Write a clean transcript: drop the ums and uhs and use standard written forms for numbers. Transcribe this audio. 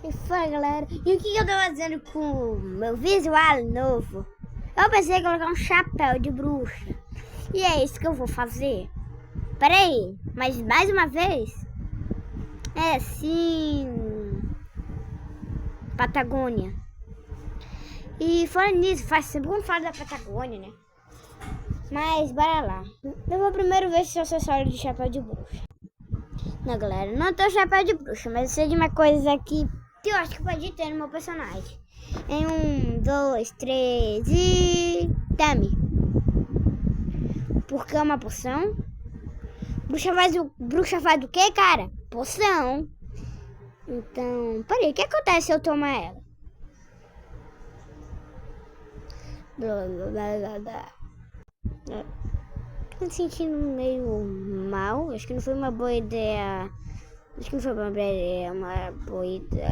E foi, galera. E o que eu tô fazendo com o meu visual novo? Eu pensei em colocar um chapéu de bruxa. E é isso que eu vou fazer. Pera aí, mas mais uma vez? É sim. Patagônia. E falando nisso, faz tempo que eu não falo da Patagônia, né? Mas bora lá. Eu vou primeiro ver se eu acessório de chapéu de bruxa. Não, galera, não tô chapéu de bruxa, mas eu sei de uma coisa aqui que eu acho que pode ter no meu personagem. Em 1, 2, 3 e... Tame. Porque é uma poção. Bruxa faz o quê, cara? Poção. Então, peraí, o que acontece se eu tomar ela? Blá, blá, blá, blá, blá. Tô me sentindo meio mal. Acho que não foi uma boa ideia. Acho que não foi uma boa ideia.